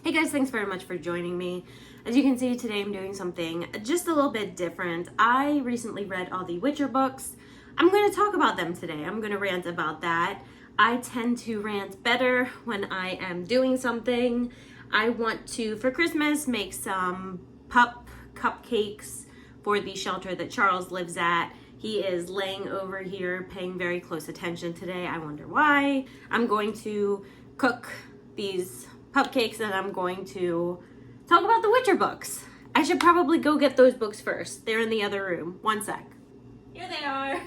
Hey guys, thanks very much for joining me. As you can see, today I'm doing something just a little bit different. I recently read all the Witcher books. I'm going to talk about them today. I'm going to rant about that. I tend to rant better when I am doing something. I want to, for Christmas, make some cupcakes for the shelter that Charles lives at. He is laying over here paying very close attention today. I wonder why. I'm going to cook these cupcakes and I'm going to talk about the Witcher books. I should probably go get those books first. They're in the other room. One sec. Here they are.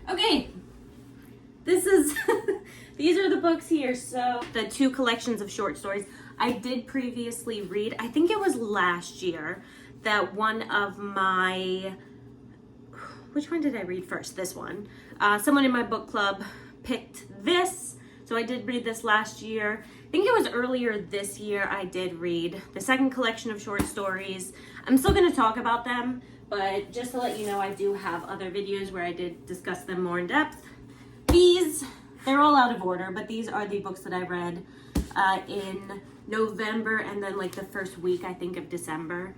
Okay. These are the books here. So the two collections of short stories I did previously read. I think it was last year that one of my, which one did I read first? This one. Someone in my book club picked this. So I did read this last year. I think it was earlier this year I did read the second collection of short stories. I'm still going to talk about them, but just to let you know, I do have other videos where I did discuss them more in depth. They're all out of order, but these are the books that I read in November and then like the first week, I think, of December.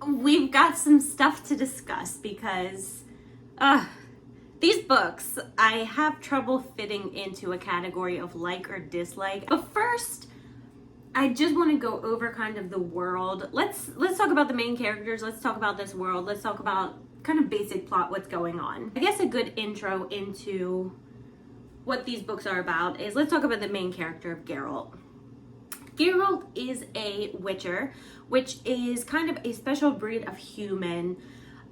We've got some stuff to discuss because these books, I have trouble fitting into a category of like or dislike. But first, I just want to go over kind of the world. Let's talk about the main characters. Let's talk about this world. Let's talk about kind of basic plot, what's going on. I guess a good intro into what these books are about is let's talk about the main character of Geralt. Geralt is a witcher, which is kind of a special breed of human.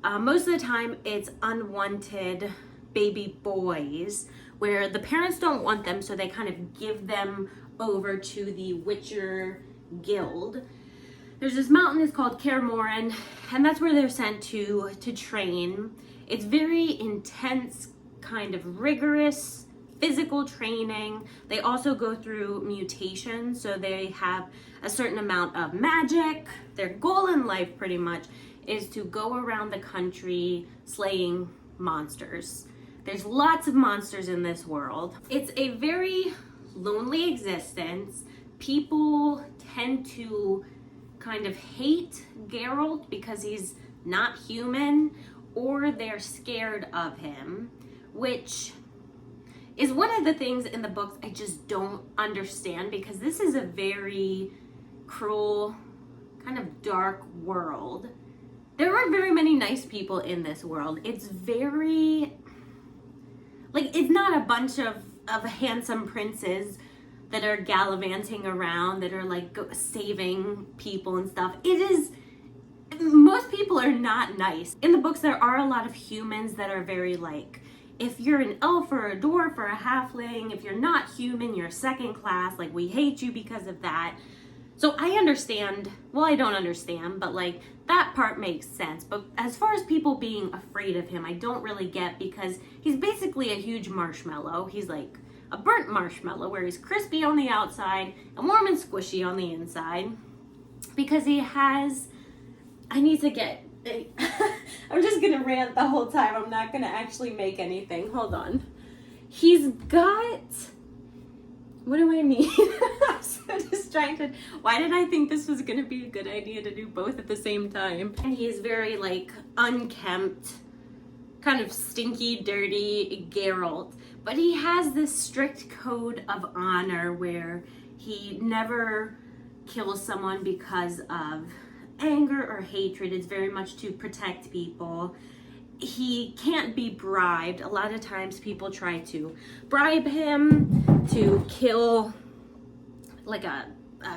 Most of the time, it's unwanted baby boys where the parents don't want them, so they kind of give them over to the Witcher Guild. There's this mountain, it's called Kaer Morhen, and that's where they're sent to train. It's very intense, kind of rigorous physical training. They also go through mutations, so they have a certain amount of magic. Their goal in life pretty much is to go around the country slaying monsters. There's lots of monsters in this world. It's a very lonely existence. People tend to kind of hate Geralt because he's not human, or they're scared of him, which is one of the things in the books I just don't understand, because this is a very cruel, kind of dark world. There aren't very many nice people in this world. It's very, like, it's not a bunch of handsome princes that are gallivanting around, that are like saving people and stuff. Most people are not nice. In the books, there are a lot of humans that are very like, if you're an elf or a dwarf or a halfling, if you're not human, you're second class, like we hate you because of that. So I understand, well, I don't understand, but like that part makes sense. But as far as people being afraid of him, I don't really get, because he's basically a huge marshmallow. He's like a burnt marshmallow where he's crispy on the outside and warm and squishy on the inside, because he has, I'm just gonna rant the whole time. I'm not gonna actually make anything. Hold on. He's got, what do I mean? I'm so distracted. Why did I think this was gonna be a good idea to do both at the same time? And he's very like unkempt, kind of stinky, dirty Geralt. But he has this strict code of honor where he never kills someone because of anger or hatred. It's very much to protect people. He can't be bribed. A lot of times people try to bribe him to kill like a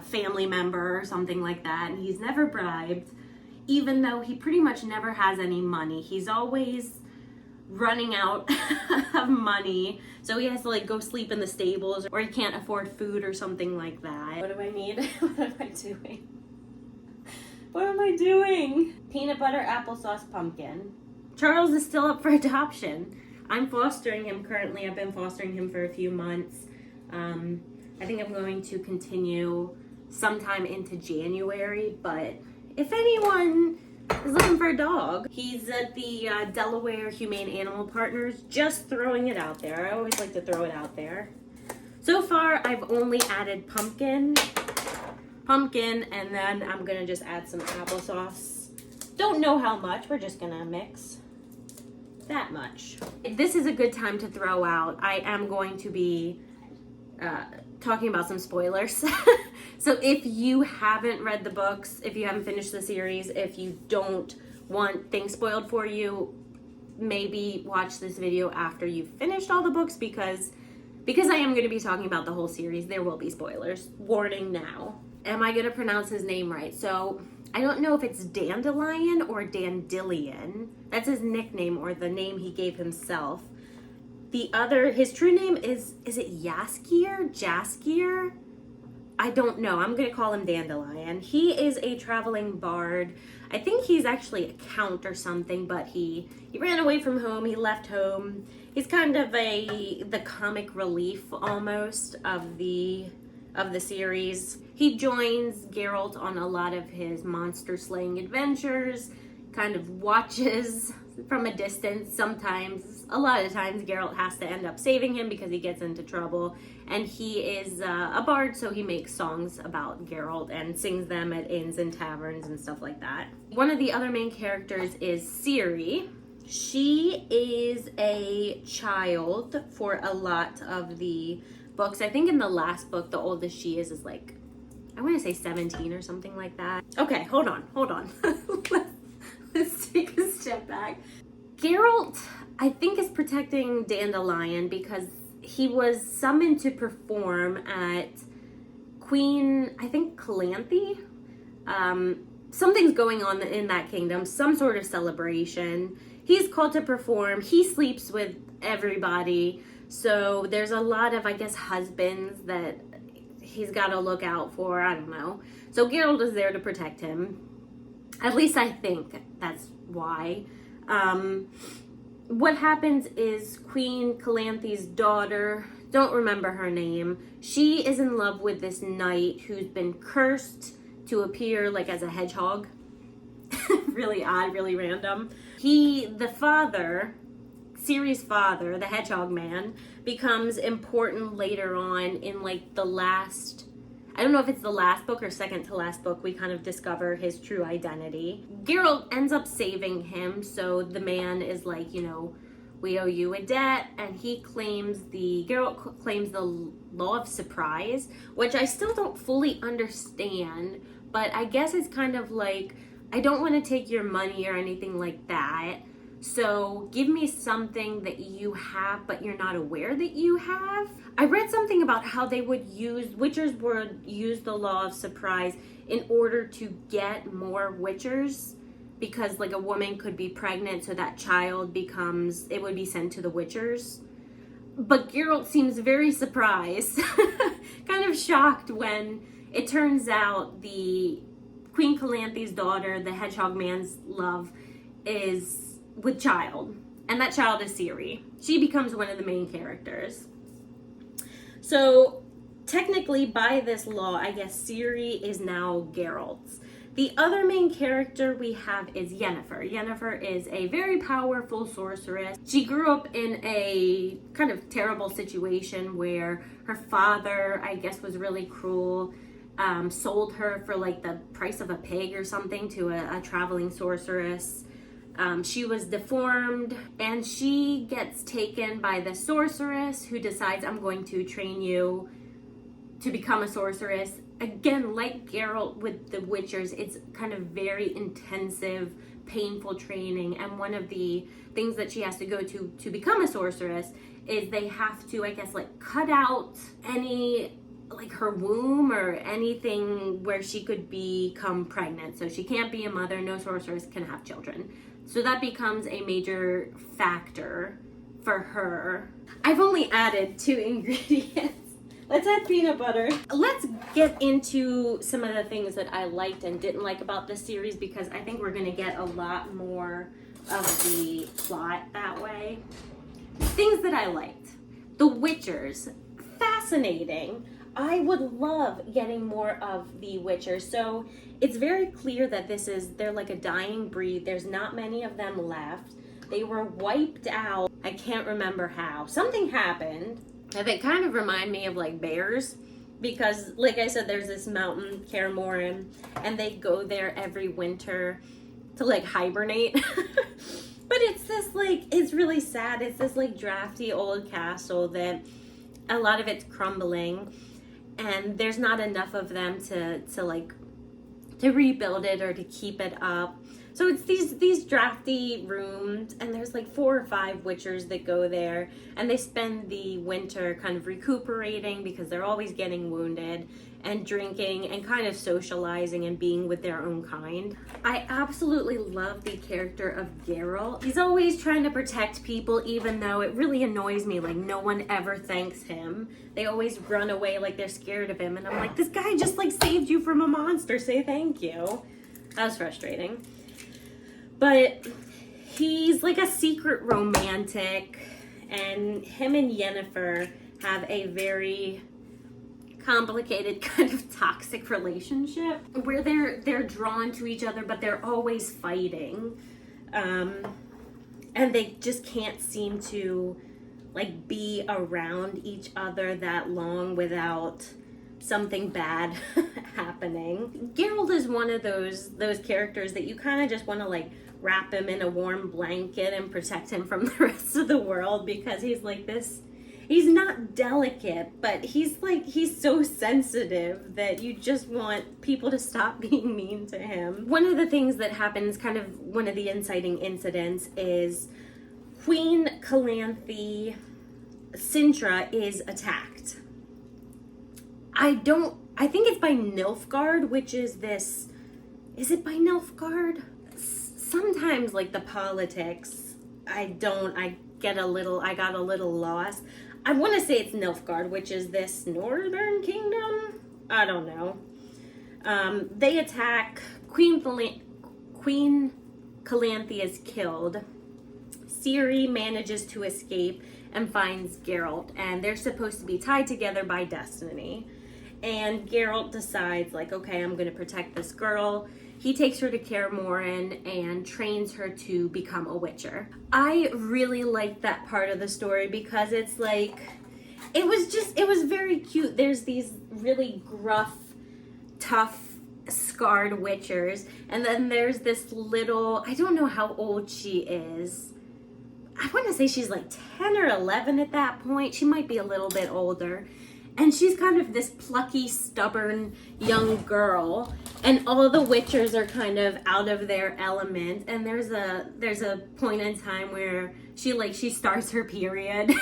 family member or something like that, and he's never bribed, even though he pretty much never has any money. He's always running out of money, so he has to like go sleep in the stables, or he can't afford food or something like that. What do I need? What am I doing? What am I doing? Peanut butter, applesauce, pumpkin. Charles is still up for adoption. I'm fostering him currently. I've been fostering him for a few months. I think I'm going to continue sometime into January, but if anyone is looking for a dog, he's at the Delaware Humane Animal Partners. Just throwing it out there. I always like to throw it out there. So far, I've only added pumpkin pumpkin, and then I'm gonna just add some applesauce. Don't know how much, we're just gonna mix that much. This is a good time to throw out, I am going to be talking about some spoilers. So if you haven't read the books, if you haven't finished the series, if you don't want things spoiled for you, maybe watch this video after you've finished all the books, because I am going to be talking about the whole series, there will be spoilers. Warning now. Am I going to pronounce his name right? So I don't know if it's Dandelion or Dandelion. That's his nickname, or the name he gave himself. His true name is it Jaskier? I don't know. I'm going to call him Dandelion. He is a traveling bard. I think he's actually a count or something, but he ran away from home. He left home. He's kind of the comic relief almost of the series. He joins Geralt on a lot of his monster slaying adventures, kind of watches from a distance. A lot of times Geralt has to end up saving him because he gets into trouble, and he is a bard, so he makes songs about Geralt and sings them at inns and taverns and stuff like that. One of the other main characters is Ciri. She is a child for a lot of the books. I think in the last book, the oldest she is like, I want to say 17 or something like that. Okay, hold on. Let's take a step back. Geralt, I think, is protecting Dandelion because he was summoned to perform at Queen, I think, Calanthe. Something's going on in that kingdom, some sort of celebration. He's called to perform. He sleeps with everybody. So there's a lot of, I guess, husbands that he's got to look out for. I don't know. So Geralt is there to protect him. At least I think that's why. What happens is Queen Calanthe's daughter, don't remember her name, she is in love with this knight who's been cursed to appear like as a hedgehog. Really odd, really random. The father, Ciri's father, the hedgehog man, becomes important later on in like the last, I don't know if it's the last book or second to last book, we kind of discover his true identity. Geralt ends up saving him, so the man is like, we owe you a debt, and Geralt claims the law of surprise, which I still don't fully understand, but I guess it's kind of like, I don't want to take your money or anything like that, so give me something that you have but you're not aware that you have. I read something about how witchers would use the law of surprise in order to get more witchers, because like a woman could be pregnant, so that child it would be sent to the witchers. But Geralt seems very surprised, kind of shocked when it turns out the Queen Calanthe's daughter, the hedgehog man's love, is with child, and that child is Ciri. She becomes one of the main characters. So technically by this law, I guess Ciri is now Geralt's. The other main character we have is Yennefer. Yennefer is a very powerful sorceress. She grew up in a kind of terrible situation where her father, I guess, was really cruel, sold her for like the price of a pig or something to a traveling sorceress. She was deformed, and she gets taken by the sorceress who decides, I'm going to train you to become a sorceress. Again, like Geralt with the Witchers, it's kind of very intensive, painful training, and one of the things that she has to go to become a sorceress is they have to, I guess, like cut out any, like her womb or anything where she could become pregnant. So she can't be a mother, no sorceress can have children. So that becomes a major factor for her. I've only added 2 ingredients. Let's add peanut butter. Let's get into some of the things that I liked and didn't like about this series, because I think we're gonna get a lot more of the plot that way. Things that I liked. The Witchers, fascinating. I would love getting more of the Witchers. So it's very clear that they're like a dying breed. There's not many of them left. They were wiped out. I can't remember how. Something happened. And they kind of remind me of like bears. because, like I said, there's this mountain, Kaer Morhen, and they go there every winter to like hibernate. But it's this like, it's really sad. It's this like drafty old castle that a lot of it's crumbling, and there's not enough of them to rebuild it or to keep it up. So it's these drafty rooms, and there's like 4 or 5 witchers that go there, and they spend the winter kind of recuperating because they're always getting wounded, and drinking and kind of socializing and being with their own kind. I absolutely love the character of Geralt. He's always trying to protect people, even though it really annoys me, like no one ever thanks him. They always run away like they're scared of him, and I'm like, this guy just like saved you from a monster, say thank you. That was frustrating. But he's like a secret romantic, and him and Yennefer have a very complicated kind of toxic relationship where they're drawn to each other, but they're always fighting, and they just can't seem to like be around each other that long without something bad happening. Geralt is one of those characters that you kind of just want to like wrap him in a warm blanket and protect him from the rest of the world, because he's like this, he's not delicate, but he's so sensitive that you just want people to stop being mean to him. One of the things that happens, kind of one of the inciting incidents, is Queen Calanthe Sintra is attacked. I think it's by Nilfgaard, which is this, is it by Nilfgaard? Sometimes like the politics, I got a little lost. I want to say it's Nilfgaard, which is this northern kingdom. I don't know. They attack. Queen Calanthe is killed. Ciri manages to escape and finds Geralt, and they're supposed to be tied together by destiny. And Geralt decides, like, okay, I'm going to protect this girl. He takes her to Kaer Morhen and trains her to become a witcher. I really liked that part of the story because it's like, it was very cute. There's these really gruff, tough, scarred witchers. And then there's this little, I don't know how old she is. I want to say she's like 10 or 11 at that point. She might be a little bit older. And she's kind of this plucky, stubborn young girl, and all the witchers are kind of out of their element. And there's a point in time where she starts her period,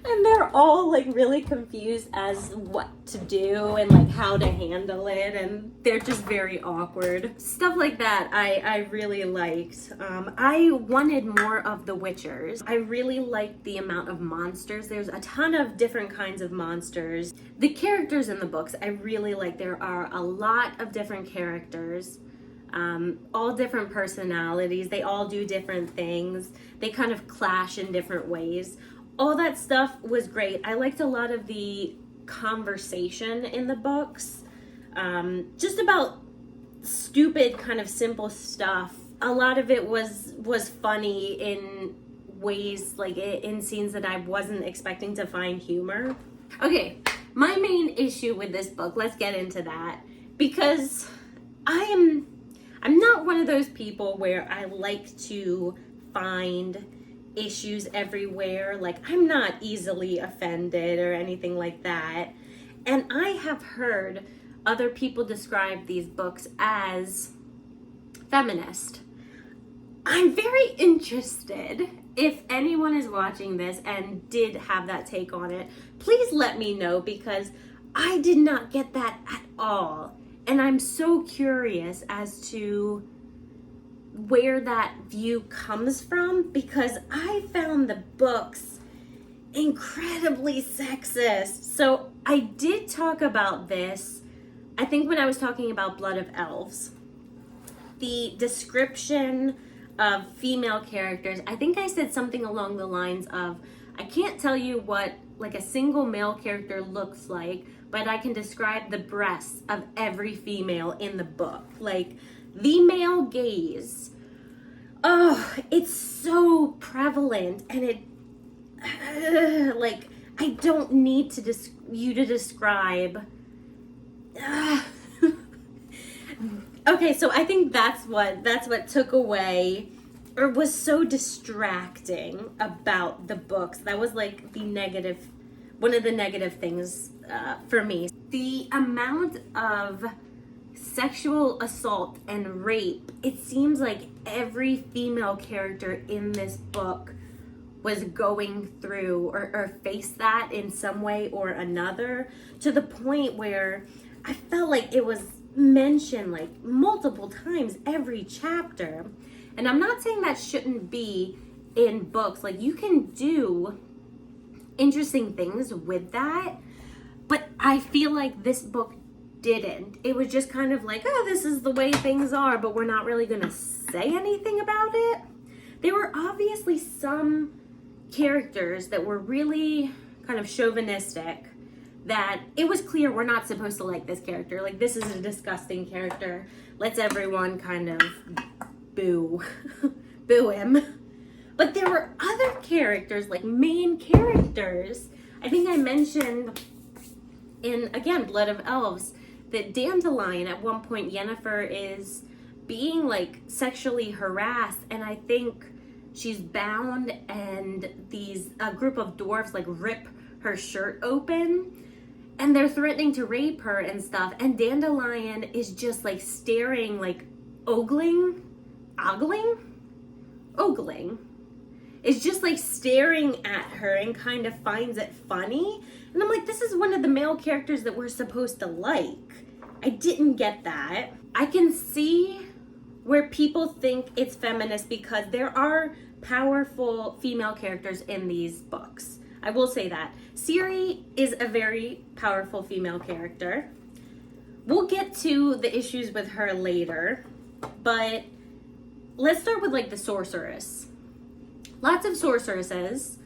and they're all like really confused as what to do and like how to handle it, and they're just very awkward. Stuff like that I really liked. I wanted more of the witchers. I really liked the amount of monsters. There's a ton of different kinds of monsters. The characters in the books I really like. There are a lot of different characters, all different personalities. They all do different things. They kind of clash in different ways. All that stuff was great. I liked a lot of the conversation in the books, just about stupid kind of simple stuff. A lot of it was funny in ways, like in scenes that I wasn't expecting to find humor. Okay, my main issue with this book, let's get into that, because I'm not one of those people where I like to find issues everywhere. Like, I'm not easily offended or anything like that. And I have heard other people describe these books as feminist. I'm very interested. If anyone is watching this and did have that take on it, please let me know, because I did not get that at all. And I'm so curious as to where that view comes from, because I found the books incredibly sexist. So I did talk about this, I think when I was talking about Blood of Elves. The description of female characters, I think I said something along the lines of, I can't tell you what like a single male character looks like, but I can describe the breasts of every female in the book. Like, the male gaze, oh, it's so prevalent, and it, like, I don't need to you to describe. Okay, so I think that's what took away or was so distracting about the books. That was like one of the negative things for me. The amount of sexual assault and rape, it seems like every female character in this book was going through or faced that in some way or another, to the point where I felt like it was mentioned like multiple times every chapter. And I'm not saying that shouldn't be in books. Like, you can do interesting things with that, but I feel like this book didn't. It was just kind of like, oh, this is the way things are, but we're not really gonna say anything about it. There were obviously some characters that were really kind of chauvinistic, that it was clear we're not supposed to like this character. Like, this is a disgusting character. Let's everyone kind of boo him. But there were other characters, like main characters. I think I mentioned in, again, Blood of Elves, that Dandelion, at one point, Yennefer is being like sexually harassed, and I think she's bound, and a group of dwarves like rip her shirt open, and they're threatening to rape her and stuff, and Dandelion is just like staring, like ogling, is just like staring at her and kind of finds it funny. And I'm like, this is one of the male characters that we're supposed to like. I didn't get that. I can see where people think it's feminist because there are powerful female characters in these books. I will say that. Ciri is a very powerful female character. We'll get to the issues with her later, but let's start with like the sorceress. Lots of sorceresses.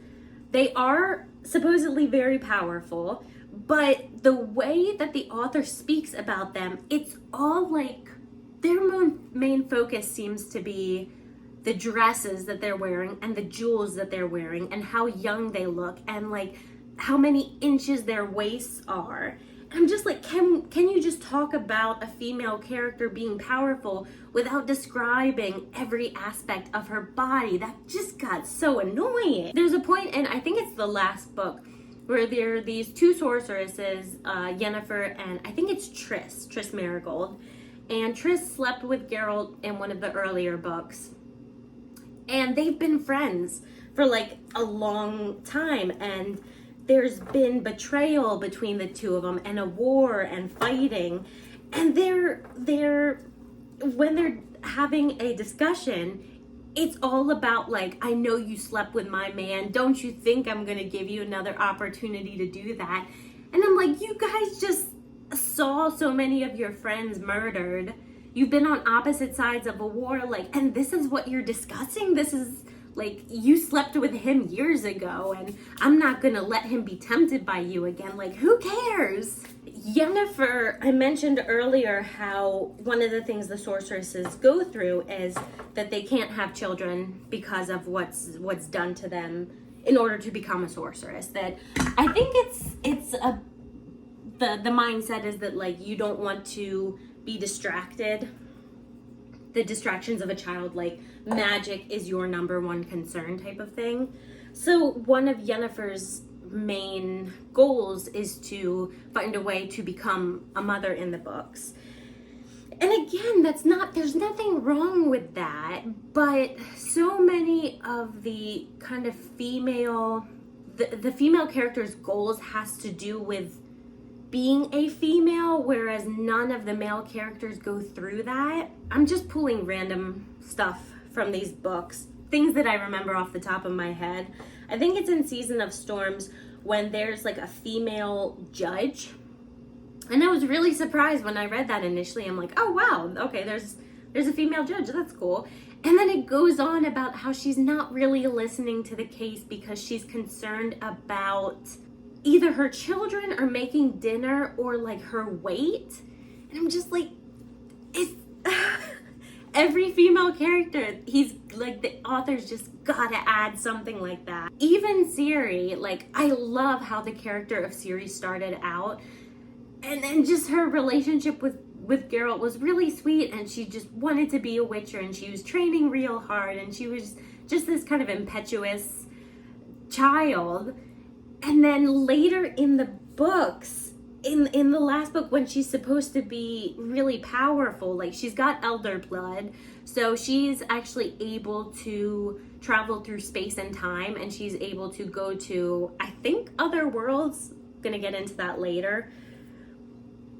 They are supposedly very powerful, but the way that the author speaks about them, it's all like their main focus seems to be the dresses that they're wearing and the jewels that they're wearing and how young they look and like how many inches their waists are. I'm just like, can you just talk about a female character being powerful without describing every aspect of her body? That just got so annoying. There's a point, and I think it's the last book, where there are these two sorceresses, Yennefer and I think it's Triss Marigold. And Triss slept with Geralt in one of the earlier books. And they've been friends for like a long time, and there's been betrayal between the two of them and a war and fighting. And when they're having a discussion, it's all about like, I know you slept with my man. Don't you think I'm going to give you another opportunity to do that? And I'm like, you guys just saw so many of your friends murdered. You've been on opposite sides of a war, like, and this is what you're discussing? This is like, you slept with him years ago, and I'm not gonna let him be tempted by you again. Like, who cares? Yennefer, I mentioned earlier how one of the things the sorceresses go through is that they can't have children because of what's done to them in order to become a sorceress. That I think the mindset is that like, you don't want to be distracted. The distractions of a child, like magic is your number one concern type of thing. So one of Yennefer's main goals is to find a way to become a mother in the books. And again, there's nothing wrong with that, but so many of the kind of the female character's goals has to do with being a female, whereas none of the male characters go through that. I'm just pulling random stuff from these books, things that I remember off the top of my head. I think it's in Season of Storms when there's like a female judge. And I was really surprised when I read that initially. I'm like, oh wow, okay, there's a female judge, that's cool. And then it goes on about how she's not really listening to the case because she's concerned about either her children or making dinner or like her weight. And I'm just like, Every female character, he's like, the author's just gotta add something like that. Even Ciri, like, I love how the character of Ciri started out, and then just her relationship with Geralt was really sweet, and she just wanted to be a Witcher, and she was training real hard, and she was just this kind of impetuous child. And then later in the books, in the last book, when she's supposed to be really powerful, like, she's got elder blood, so she's actually able to travel through space and time, and she's able to go to, I think, other worlds. Gonna get into that later.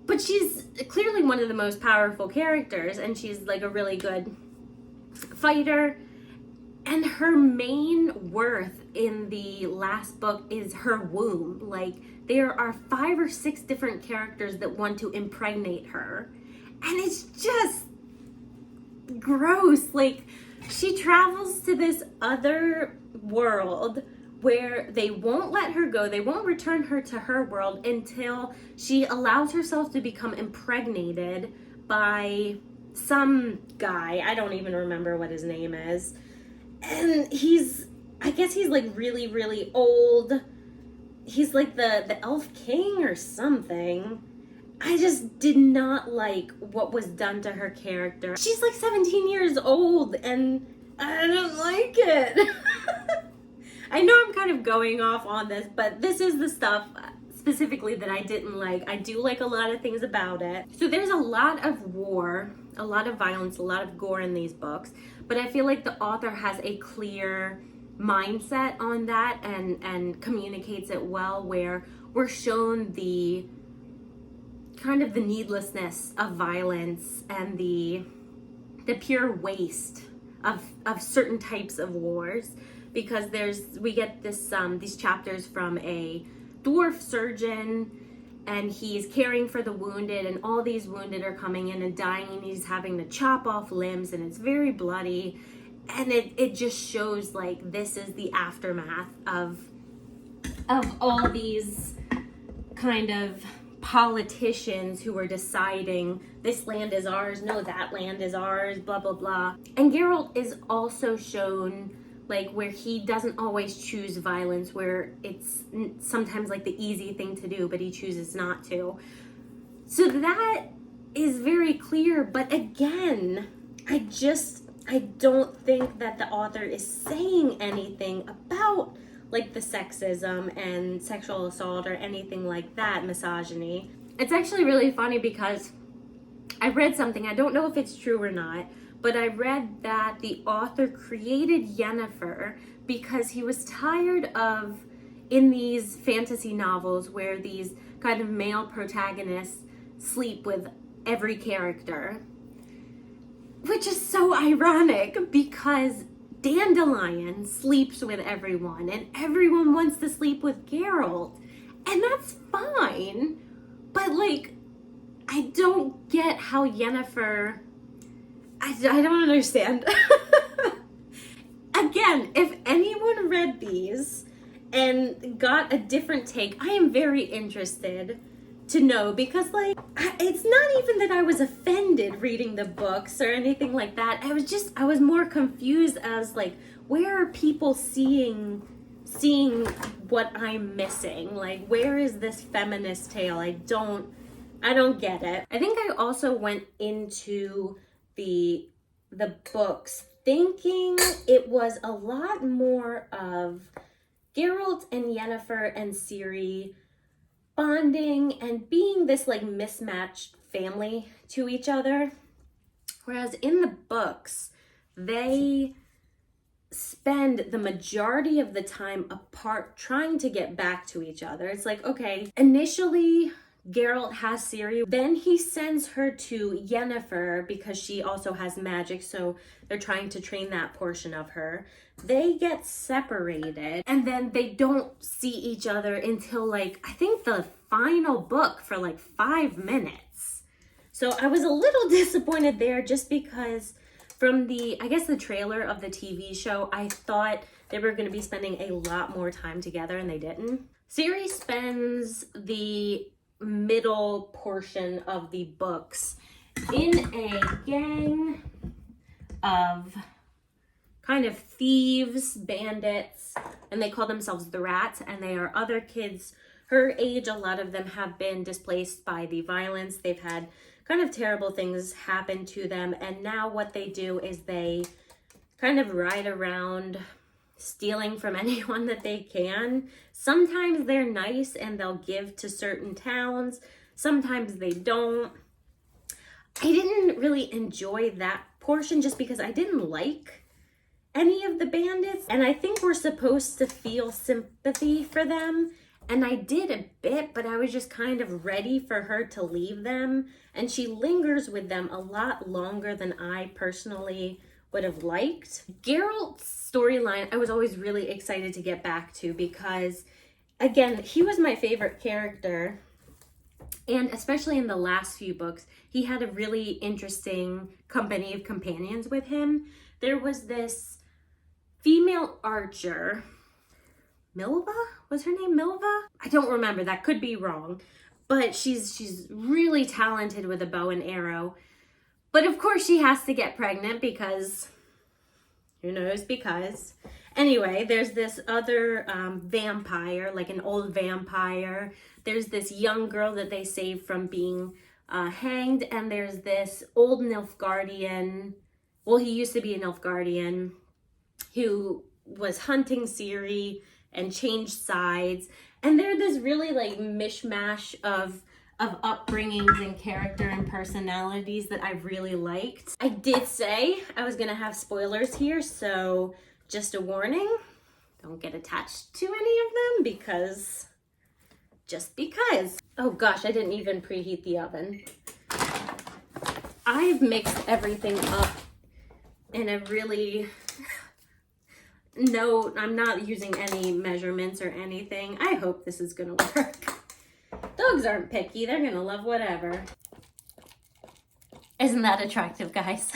But she's clearly one of the most powerful characters, and she's like a really good fighter. And her main worth in the last book is her womb. Like, there are 5 or 6 different characters that want to impregnate her. And it's just gross. Like, she travels to this other world where they won't let her go. They won't return her to her world until she allows herself to become impregnated by some guy. I don't even remember what his name is. And I guess he's like really, really old. He's like the elf king or something. I just did not like what was done to her character. She's like 17 years old, and I don't like it. I know I'm kind of going off on this, but this is the stuff specifically that I didn't like. I do like a lot of things about it. So there's a lot of war, a lot of violence, a lot of gore in these books, but I feel like the author has a clear mindset on that and communicates it well, where we're shown the kind of the needlessness of violence and the pure waste of certain types of wars, because we get these chapters from a dwarf surgeon, and he's caring for the wounded, and all these wounded are coming in and dying, and he's having to chop off limbs, and it's very bloody, and it just shows like this is the aftermath of all these kind of politicians who are deciding this land is ours, no, that land is ours, blah blah blah. And Geralt is also shown like where he doesn't always choose violence, where it's sometimes like the easy thing to do, but he chooses not to. So that is very clear, but again, I don't think that the author is saying anything about like the sexism and sexual assault or anything like that, misogyny. It's actually really funny because I read something, I don't know if it's true or not, but I read that the author created Yennefer because he was tired of, in these fantasy novels where these kind of male protagonists sleep with every character. Which is so ironic because Dandelion sleeps with everyone and everyone wants to sleep with Geralt. And that's fine. But like, I don't get how Yennefer... I don't understand. Again, if anyone read these and got a different take, I am very interested to know, because like, it's not even that I was offended reading the books or anything like that. I was more confused as like, where are people seeing what I'm missing? Like, where is this feminist tale? I don't get it. I think I also went into the books thinking it was a lot more of Geralt and Yennefer and Ciri bonding and being this like mismatched family to each other, whereas in the books they spend the majority of the time apart trying to get back to each other. It's like, okay, initially Geralt has Ciri, then he sends her to Yennefer because she also has magic, so they're trying to train that portion of her. They get separated, and then they don't see each other until like, I think the final book for like 5 minutes. So I was a little disappointed there, just because from the trailer of the TV show, I thought they were going to be spending a lot more time together, and they didn't. Ciri spends the middle portion of the books in a gang of kind of thieves, bandits, and they call themselves the Rats, and they are other kids her age. A lot of them have been displaced by the violence. They've had kind of terrible things happen to them, and now what they do is they kind of ride around stealing from anyone that they can. Sometimes they're nice and they'll give to certain towns. Sometimes they don't. I didn't really enjoy that portion just because I didn't like any of the bandits. And I think we're supposed to feel sympathy for them. And I did a bit, but I was just kind of ready for her to leave them. And she lingers with them a lot longer than I personally would have liked. Geralt's storyline, I was always really excited to get back to because, again, he was my favorite character. And especially in the last few books, he had a really interesting company of companions with him. There was this female archer, Milva? Was her name Milva? I don't remember. That could be wrong. But she's really talented with a bow and arrow. But of course she has to get pregnant because, who knows, because. Anyway, there's this other vampire, like an old vampire. There's this young girl that they saved from being hanged. And there's this old Nilfgaardian, well, he used to be a Nilfgaardian, who was hunting Ciri and changed sides. And they're this really like mishmash of upbringings and character and personalities that I really liked. I did say I was gonna have spoilers here, so just a warning, don't get attached to any of them because, just because. Oh gosh, I didn't even preheat the oven. I've mixed everything up in a really, no, I'm not using any measurements or anything. I hope this is gonna work. Dogs aren't picky, they're gonna love whatever. Isn't that attractive, guys?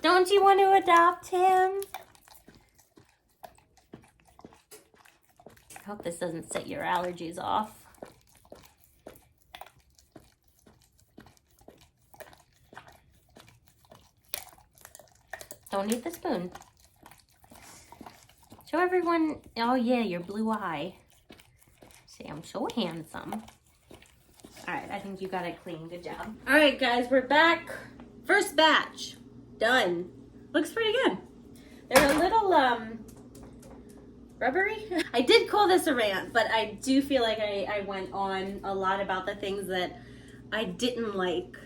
Don't you want to adopt him? I hope this doesn't set your allergies off. Don't eat the spoon. Show everyone, oh yeah, your blue eye. See, I'm so handsome. All right, I think you got it clean. Good job. All right, guys, we're back. First batch, done. Looks pretty good. They're a little rubbery. I did call this a rant, but I do feel like I went on a lot about the things that I didn't like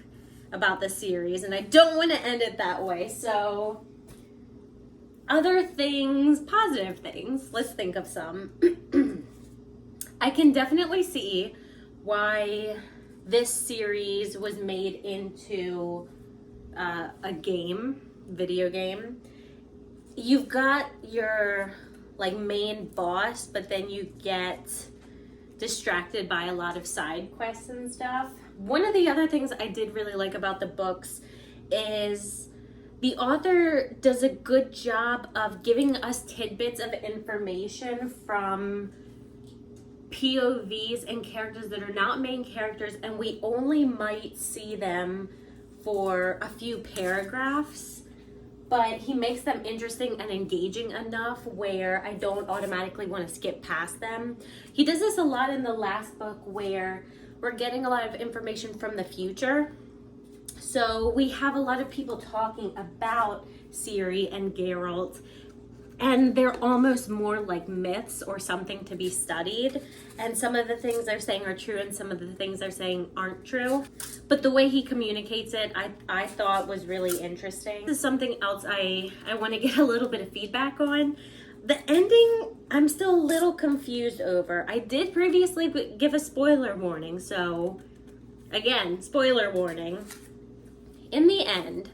about the series, and I don't want to end it that way. So other things, positive things, let's think of some. I can definitely see why this series was made into a game, video game. You've got your like main boss, but then you get distracted by a lot of side quests and stuff. One of the other things I did really like about the books is the author does a good job of giving us tidbits of information from POVs and characters that are not main characters, and we only might see them for a few paragraphs, but he makes them interesting and engaging enough where I don't automatically want to skip past them. He does this a lot in the last book where we're getting a lot of information from the future. So we have a lot of people talking about Ciri and Geralt, and they're almost more like myths or something to be studied. And some of the things they're saying are true and some of the things they're saying aren't true. But the way he communicates it, I thought was really interesting. This is something else I want to get a little bit of feedback on. The ending, I'm still a little confused over. I did previously give a spoiler warning, so again, spoiler warning. In the end,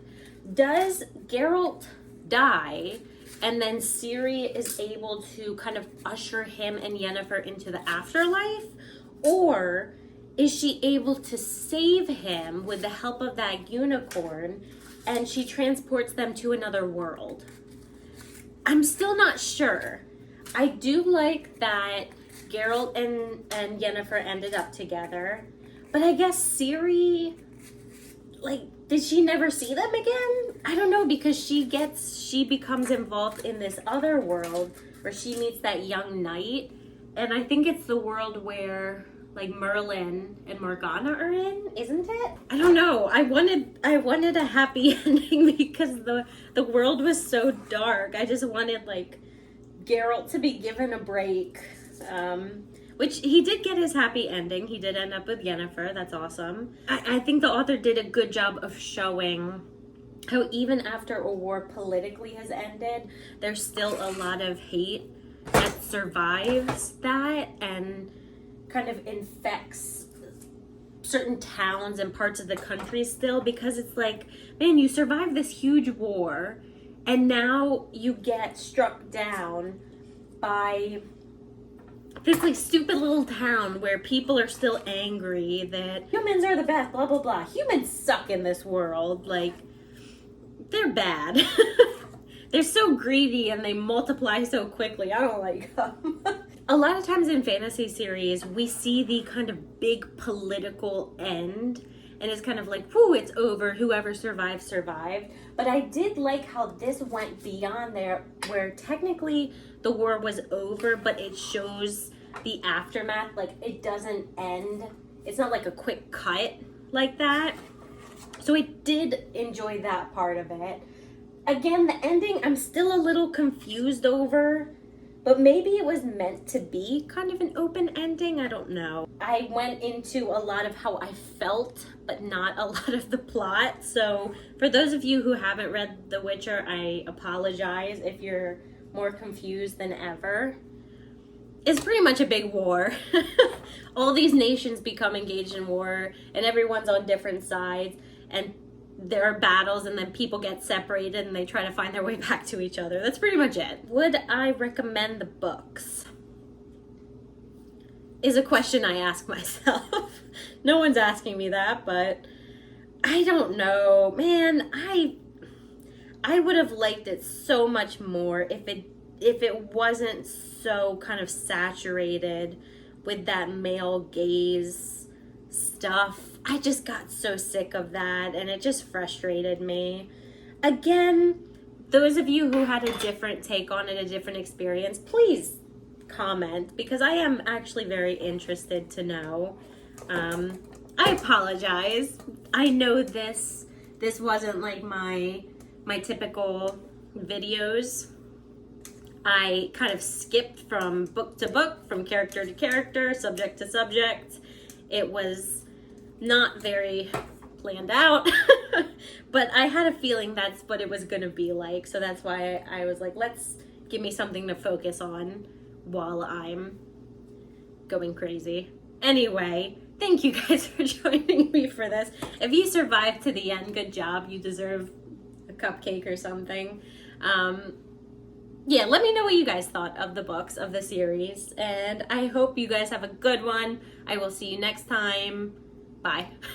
does Geralt die and then Ciri is able to kind of usher him and Yennefer into the afterlife? Or is she able to save him with the help of that unicorn and she transports them to another world? I'm still not sure. I do like that Geralt and Yennefer ended up together, but I guess Ciri, like, did she never see them again? I don't know, because she becomes involved in this other world where she meets that young knight. And I think it's the world where like Merlin and Morgana are in, isn't it? I don't know. I wanted a happy ending because the world was so dark. I just wanted like Geralt to be given a break. Which he did get his happy ending. He did end up with Yennefer. That's awesome. I think the author did a good job of showing how even after a war politically has ended, there's still a lot of hate that survives that and kind of infects certain towns and parts of the country still, because it's like, man, you survived this huge war and now you get struck down by this like stupid little town where people are still angry that humans are the best, blah blah blah. Humans suck in this world. Like, they're bad. They're so greedy and they multiply so quickly. I don't like them. A lot of times in fantasy series, we see the kind of big political end, and it's kind of like, whoo, it's over. Whoever survived, survived. But I did like how this went beyond there, where technically the war was over, but it shows the aftermath. Like, it doesn't end. It's not like a quick cut like that. So I did enjoy that part of it. Again, the ending, I'm still a little confused over, but maybe it was meant to be kind of an open ending. I don't know. I went into a lot of how I felt, but not a lot of the plot. So for those of you who haven't read The Witcher, I apologize if you're more confused than ever. It's pretty much a big war. All these nations become engaged in war, and everyone's on different sides, and there are battles, and then people get separated and they try to find their way back to each other. That's pretty much it. Would I recommend the books? Is a question I ask myself. No one's asking me that, but I don't know. Man, I would have liked it so much more if it wasn't so kind of saturated with that male gaze stuff. I just got so sick of that, and it just frustrated me. Again, those of you who had a different take on it, a different experience, please comment, because I am actually very interested to know. I apologize. I know this wasn't like my typical videos. I kind of skipped from book to book, from character to character, subject to subject. It was not very planned out, but I had a feeling that's what it was gonna be like. So that's why I was like, let's give me something to focus on while I'm going crazy. Anyway, thank you guys for joining me for this. If you survived to the end, good job. You deserve a cupcake or something. Yeah, let me know what you guys thought of the books, of the series, and I hope you guys have a good one. I will see you next time. Bye.